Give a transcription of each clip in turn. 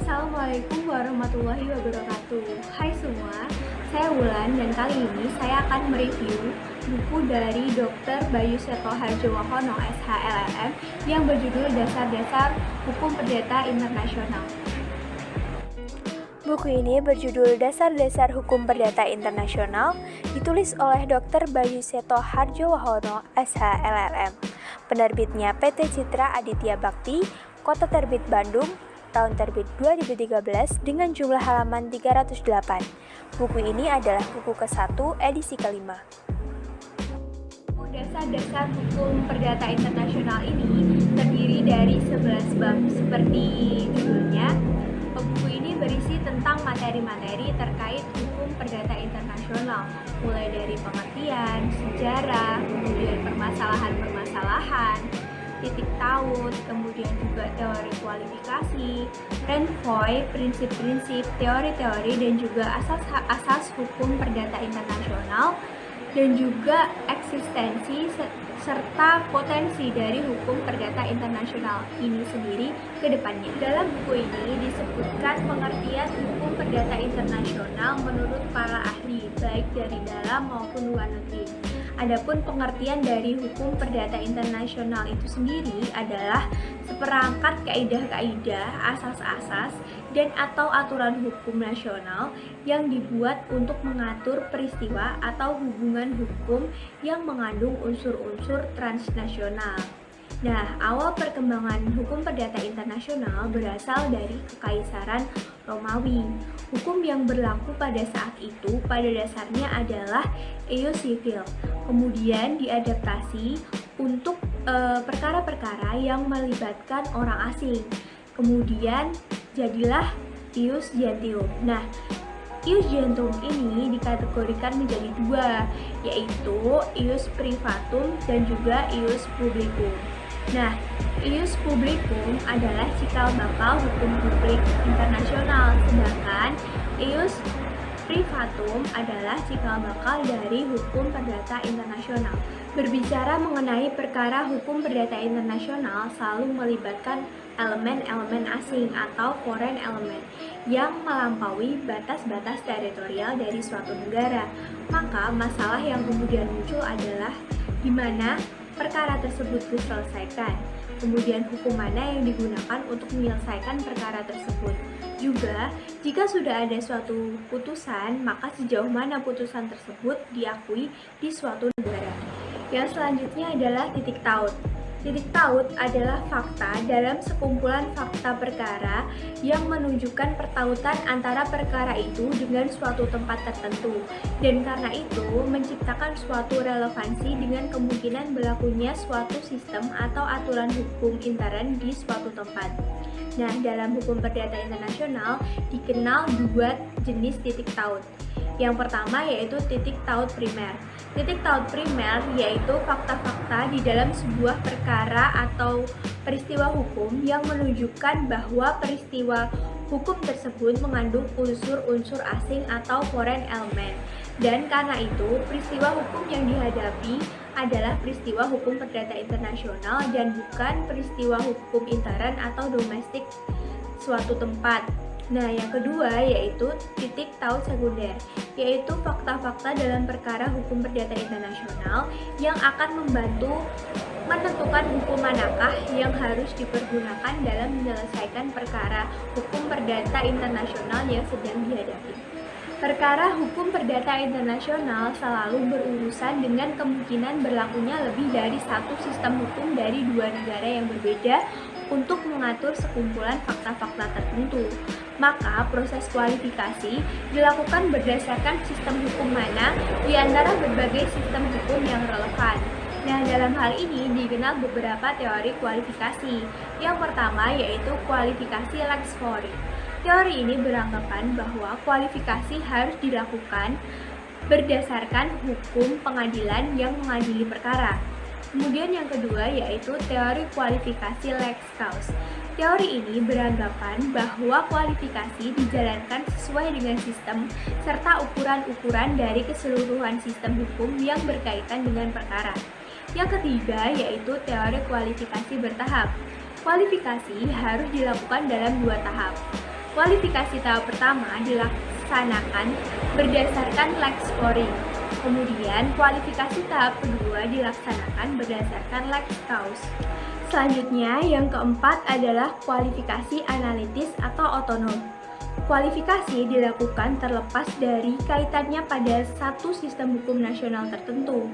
Assalamualaikum warahmatullahi wabarakatuh. Hai semua, saya Wulan dan kali ini saya akan mereview buku dari Dr. Bayu Seto Harjowahono SHLLM yang berjudul Dasar-Dasar Hukum Perdata Internasional. Buku ini berjudul Dasar-Dasar Hukum Perdata Internasional, ditulis oleh Dr. Bayu Seto Harjowahono SHLLM. Penerbitnya PT Citra Aditya Bakti, Kota Terbit Bandung, tahun terbit 2013 dengan jumlah halaman 308. Buku ini adalah buku ke-1 edisi ke-5. Dasar-dasar hukum perdata internasional ini terdiri dari 11 bab seperti judulnya. Buku ini berisi tentang materi-materi terkait hukum perdata internasional, mulai dari pengertian, sejarah, kemudian permasalahan-permasalahan, titik taut, kemudian juga teori kualifikasi, renvoy, prinsip-prinsip, teori-teori, dan juga asas-asas hukum perdata internasional, dan juga eksistensi serta potensi dari hukum perdata internasional ini sendiri ke depannya. Dalam buku ini disebutkan pengertian hukum perdata internasional menurut para ahli, baik dari dalam maupun luar negeri. Adapun pengertian dari hukum perdata internasional itu sendiri adalah seperangkat kaidah-kaidah, asas-asas, dan atau aturan hukum nasional yang dibuat untuk mengatur peristiwa atau hubungan hukum yang mengandung unsur-unsur transnasional. Nah, awal perkembangan hukum perdata internasional berasal dari Kekaisaran Romawi. Hukum yang berlaku pada saat itu pada dasarnya adalah ius civil. Kemudian diadaptasi untuk perkara-perkara yang melibatkan orang asing. Kemudian jadilah ius gentium. Nah, ius gentium ini dikategorikan menjadi dua, yaitu ius privatum dan juga ius publicum. Nah, ius publicum adalah cikal bakal hukum publik internasional, sedangkan ius privatum adalah cikal bakal dari hukum perdata internasional. Berbicara mengenai perkara hukum perdata internasional selalu melibatkan elemen-elemen asing atau foreign element yang melampaui batas-batas teritorial dari suatu negara. Maka masalah yang kemudian muncul adalah di mana perkara tersebut diselesaikan, kemudian hukum mana yang digunakan untuk menyelesaikan perkara tersebut. Juga, jika sudah ada suatu putusan, maka sejauh mana putusan tersebut diakui di suatu negara. Yang selanjutnya adalah titik taut. Titik taut adalah fakta dalam sekumpulan fakta perkara yang menunjukkan pertautan antara perkara itu dengan suatu tempat tertentu, dan karena itu menciptakan suatu relevansi dengan kemungkinan berlakunya suatu sistem atau aturan hukum intern di suatu tempat. Nah, dalam hukum perdata internasional dikenal dua jenis titik taut. Yang pertama yaitu titik taut primer. Titik taut primer yaitu fakta-fakta di dalam sebuah perkara atau peristiwa hukum yang menunjukkan bahwa peristiwa hukum tersebut mengandung unsur-unsur asing atau foreign element. Dan karena itu, peristiwa hukum yang dihadapi adalah peristiwa hukum perdata internasional dan bukan peristiwa hukum intern atau domestik suatu tempat. Nah, yang kedua yaitu titik taut sekunder, yaitu fakta-fakta dalam perkara hukum perdata internasional yang akan membantu menentukan hukum manakah yang harus dipergunakan dalam menyelesaikan perkara hukum perdata internasional yang sedang dihadapi. Perkara hukum perdata internasional selalu berurusan dengan kemungkinan berlakunya lebih dari satu sistem hukum dari dua negara yang berbeda untuk mengatur sekumpulan fakta-fakta tertentu. Maka proses kualifikasi dilakukan berdasarkan sistem hukum mana di antara berbagai sistem hukum yang relevan. Nah, dalam hal ini dikenal beberapa teori kualifikasi. Yang pertama yaitu kualifikasi lex fori. Teori ini beranggapan bahwa kualifikasi harus dilakukan berdasarkan hukum pengadilan yang mengadili perkara. Kemudian yang kedua yaitu teori kualifikasi lex causa. Teori ini beranggapan bahwa kualifikasi dijalankan sesuai dengan sistem serta ukuran-ukuran dari keseluruhan sistem hukum yang berkaitan dengan perkara. Yang ketiga yaitu teori kualifikasi bertahap. Kualifikasi harus dilakukan dalam dua tahap. Kualifikasi tahap pertama dilaksanakan berdasarkan Lex scoring. Kemudian kualifikasi tahap kedua dilaksanakan berdasarkan Lex cause. Selanjutnya yang keempat adalah kualifikasi analitis atau otonom. Kualifikasi dilakukan terlepas dari kaitannya pada satu sistem hukum nasional tertentu.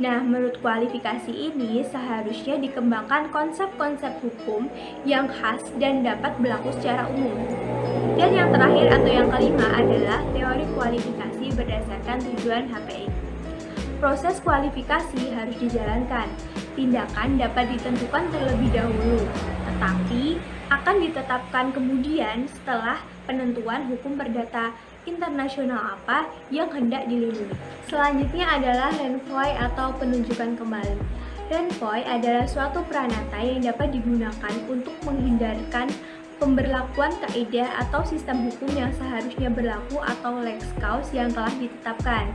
Nah, menurut kualifikasi ini seharusnya dikembangkan konsep-konsep hukum yang khas dan dapat berlaku secara umum. Dan yang terakhir atau yang kelima adalah teori kualifikasi berdasarkan tujuan HPI. Proses kualifikasi harus dijalankan. Tindakan dapat ditentukan terlebih dahulu, tetapi akan ditetapkan kemudian setelah penentuan hukum perdata internasional apa yang hendak dilindungi. Selanjutnya adalah renvoi atau penunjukan kembali. Renvoi adalah suatu pranata yang dapat digunakan untuk menghindarkan pemberlakuan kaidah atau sistem hukum yang seharusnya berlaku atau lex cause yang telah ditetapkan.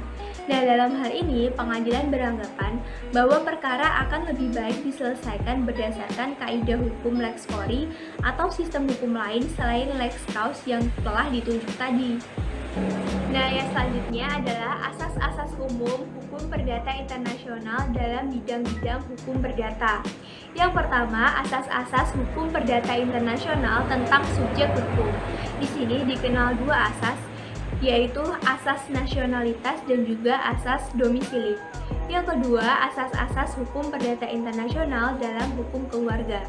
Nah, dalam hal ini, pengadilan beranggapan bahwa perkara akan lebih baik diselesaikan berdasarkan kaidah hukum lex fori atau sistem hukum lain selain lex cause yang telah ditunjuk tadi. Nah, yang selanjutnya adalah asas-asas umum hukum perdata internasional dalam bidang-bidang hukum perdata. Yang pertama, asas-asas hukum perdata internasional tentang subjek hukum. Di sini dikenal dua asas, yaitu asas nasionalitas dan juga asas domisili. Yang kedua, asas-asas hukum perdata internasional dalam hukum keluarga.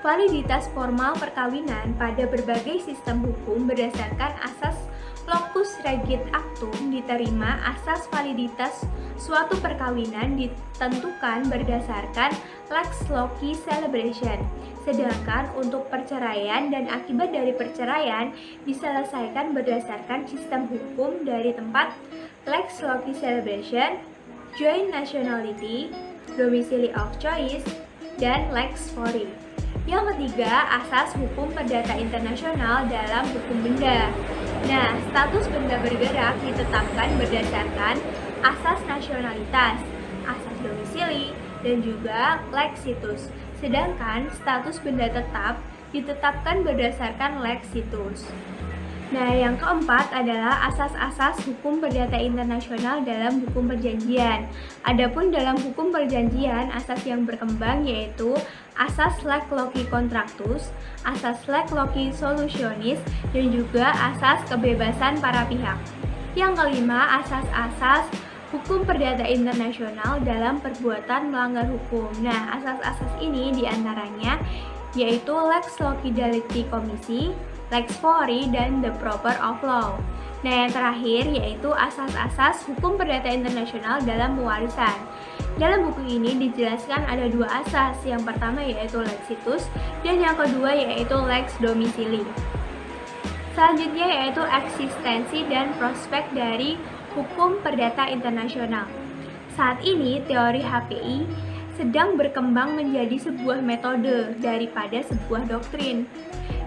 Validitas formal perkawinan pada berbagai sistem hukum berdasarkan asas locus regit actum diterima. Asas validitas suatu perkawinan ditentukan berdasarkan lex loci celebration. Sedangkan untuk perceraian dan akibat dari perceraian diselesaikan berdasarkan sistem hukum dari tempat lex loci celebration, joint nationality, domicile of choice, dan lex fori. Yang ketiga, asas hukum perdata internasional dalam hukum benda. Nah, status benda bergerak ditetapkan berdasarkan asas nasionalitas, asas domisili, dan juga lex situs. Sedangkan status benda tetap ditetapkan berdasarkan lex situs. Nah, yang keempat adalah asas-asas hukum perdata internasional dalam hukum perjanjian. Adapun dalam hukum perjanjian, asas yang berkembang yaitu asas lex loci contractus, asas lex loci solutionis, dan juga asas kebebasan para pihak. Yang kelima, asas-asas hukum perdata internasional dalam perbuatan melanggar hukum. Nah, asas-asas ini diantaranya yaitu lex loci delicti commissi, lex fori, dan the proper of law. Nah, yang terakhir yaitu asas-asas hukum perdata internasional dalam pewarisan. Dalam buku ini dijelaskan ada dua asas, yang pertama yaitu lex situs, dan yang kedua yaitu lex domisili. Selanjutnya yaitu eksistensi dan prospek dari hukum perdata internasional. Saat ini teori HPI sedang berkembang menjadi sebuah metode daripada sebuah doktrin.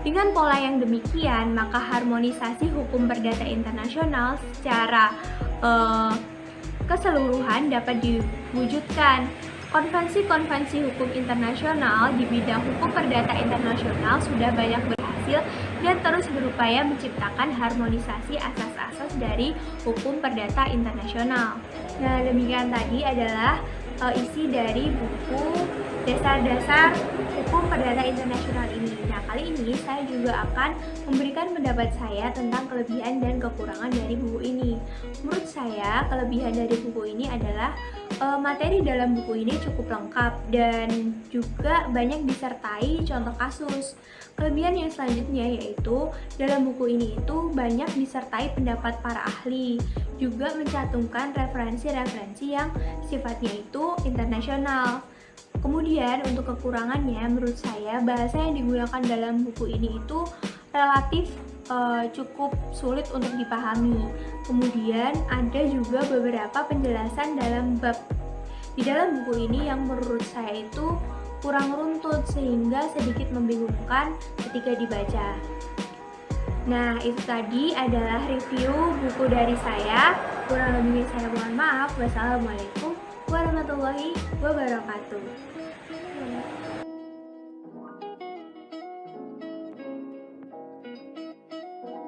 Dengan pola yang demikian, maka harmonisasi hukum perdata internasional secara keseluruhan dapat diwujudkan. Konvensi-konvensi hukum internasional di bidang hukum perdata internasional sudah banyak berhasil dan terus berupaya menciptakan harmonisasi asas-asas dari hukum perdata internasional. Nah, demikian tadi adalah isi dari buku dasar-dasar hukum perdata internasional ini. Nah, kali ini saya juga akan memberikan pendapat saya tentang kelebihan dan kekurangan dari buku ini. Menurut saya, kelebihan dari buku ini adalah materi dalam buku ini cukup lengkap dan juga banyak disertai contoh kasus. Kelebihan yang selanjutnya yaitu dalam buku ini itu banyak disertai pendapat para ahli, juga mencantumkan referensi-referensi yang sifatnya itu internasional. Kemudian untuk kekurangannya, menurut saya bahasa yang digunakan dalam buku ini itu relatif cukup sulit untuk dipahami. Kemudian ada juga beberapa penjelasan dalam bab di dalam buku ini yang menurut saya itu kurang runtut sehingga sedikit membingungkan ketika dibaca. Nah, itu tadi adalah review buku dari saya. Kurang lebihnya saya mohon maaf. Wassalamualaikum warahmatullahi wabarakatuh.